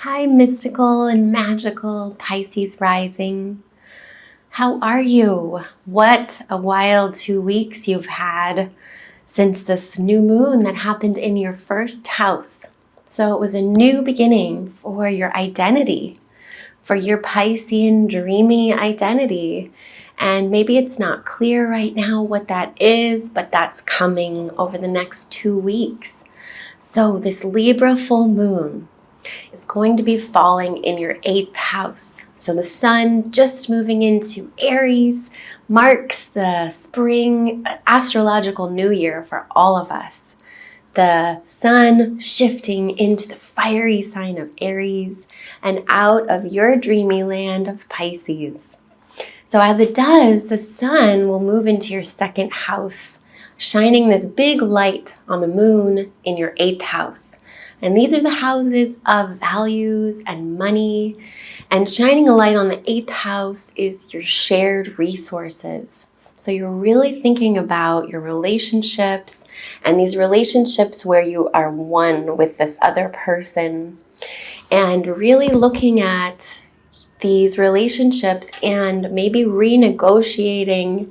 Hi, mystical and magical Pisces rising. How are you? What a wild 2 weeks you've had since this new moon that happened in your first house. So it was a new beginning for your identity, for your Piscean dreamy identity. And maybe it's not clear right now what that is, but that's coming over the next 2 weeks. So this Libra full moon is going to be falling in your 8th house. So the sun just moving into Aries marks the spring astrological new year for all of us. The sun shifting into the fiery sign of Aries and out of your dreamy land of Pisces. So as it does, the sun will move into your 2nd house, shining this big light on the moon in your 8th house. And these are the houses of values and money. And shining a light on the 8th house is your shared resources. So you're really thinking about your relationships and these relationships where you are one with this other person, and really looking at these relationships and maybe renegotiating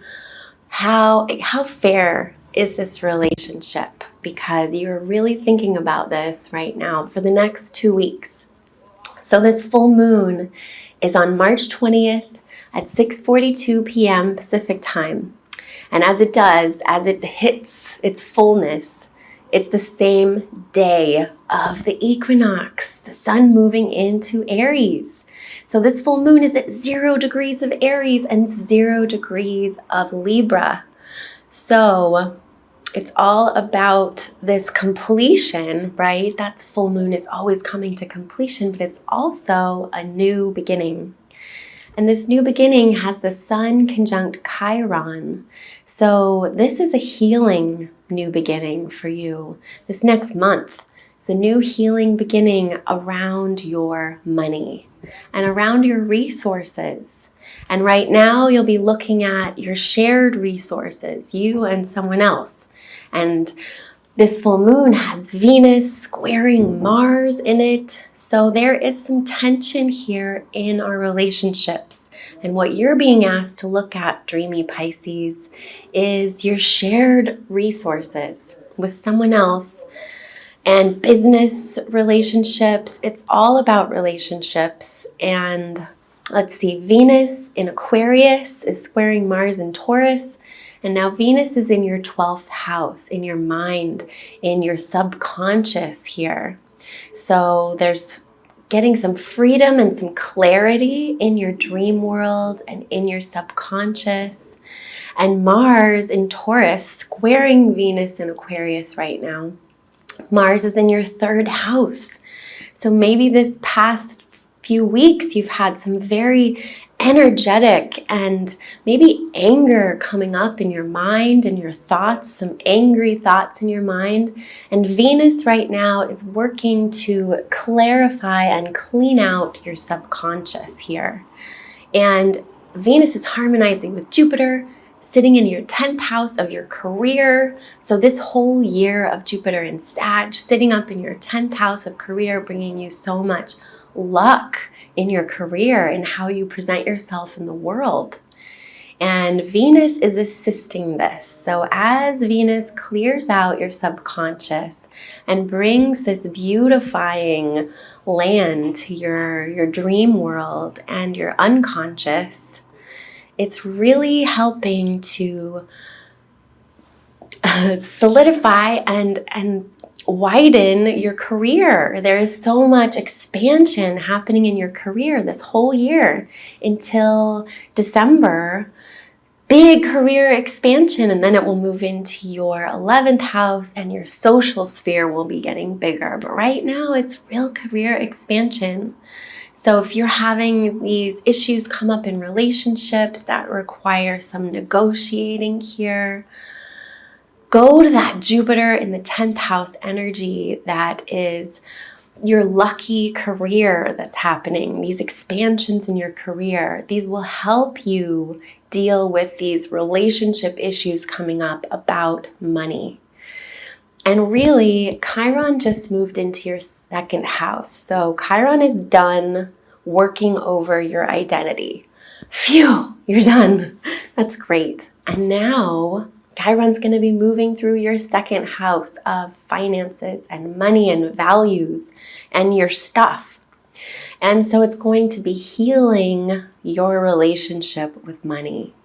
how fair is this relationship, because you're really thinking about this right now for the next 2 weeks. So this full moon is on March 20th at 6:42 p.m. Pacific time. And as it hits its fullness, it's the same day of the equinox, the sun moving into Aries. So this full moon is at 0 degrees of Aries and 0 degrees of Libra. So it's all about this completion, right? That full moon is always coming to completion, but it's also a new beginning. And this new beginning has the sun conjunct Chiron. So this is a healing new beginning for you. This next month is a new healing beginning around your money and around your resources. And right now you'll be looking at your shared resources, you and someone else. And this full moon has Venus squaring Mars in it. So there is some tension here in our relationships. And what you're being asked to look at, dreamy Pisces, is your shared resources with someone else. And business relationships, it's all about relationships. And let's see, Venus in Aquarius is squaring Mars in Taurus. And now Venus is in your 12th house, in your mind, in your subconscious here. So there's getting some freedom and some clarity in your dream world and in your subconscious. And Mars in Taurus squaring Venus in Aquarius right now. Mars is in your 3rd house. So maybe this past few weeks you've had some very energetic and maybe anger coming up in your mind and your thoughts, some angry thoughts in your mind. And Venus right now is working to clarify and clean out your subconscious here. And Venus is harmonizing with Jupiter, sitting in your 10th house of your career. So this whole year of Jupiter in Sag, sitting up in your 10th house of career, bringing you so much luck in your career and how you present yourself in the world. And Venus is assisting this. So as Venus clears out your subconscious and brings this beautifying land to your dream world and your unconscious, it's really helping to solidify and widen your career. There is so much expansion happening in your career this whole year until December. Big career expansion, and then it will move into your 11th house and your social sphere will be getting bigger. But right now it's real career expansion. So if you're having these issues come up in relationships that require some negotiating here, go to that Jupiter in the 10th house energy that is your lucky career that's happening, these expansions in your career. These will help you deal with these relationship issues coming up about money. And really, Chiron just moved into second house. So Chiron is done working over your identity. Phew, you're done. That's great. And now Chiron's going to be moving through your second house of finances and money and values and your stuff. And so it's going to be healing your relationship with money.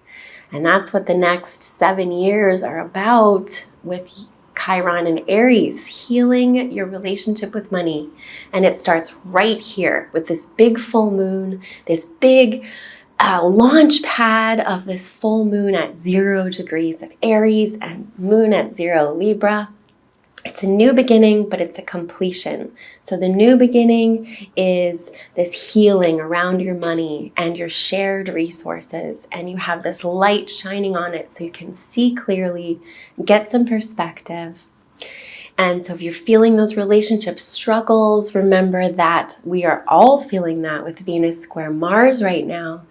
And that's what the next 7 years are about with Chiron and Aries, healing your relationship with money. And it starts right here with this big full moon, this big launch pad of this full moon at 0 degrees of Aries and moon at 0 Libra. It's a new beginning, but it's a completion. So the new beginning is this healing around your money and your shared resources. And you have this light shining on it so you can see clearly, get some perspective. And so if you're feeling those relationship struggles, remember that we are all feeling that with Venus square Mars right now.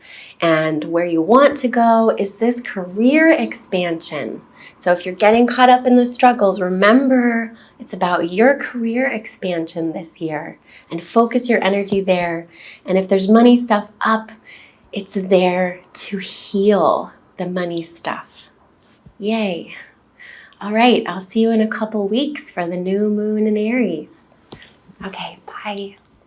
And where you want to go is this career expansion. So if you're getting caught up in the struggles, remember it's about your career expansion this year and focus your energy there. And if there's money stuff up, it's there to heal the money stuff. Yay. All right, I'll see you in a couple weeks for the new moon in Aries. Okay, bye.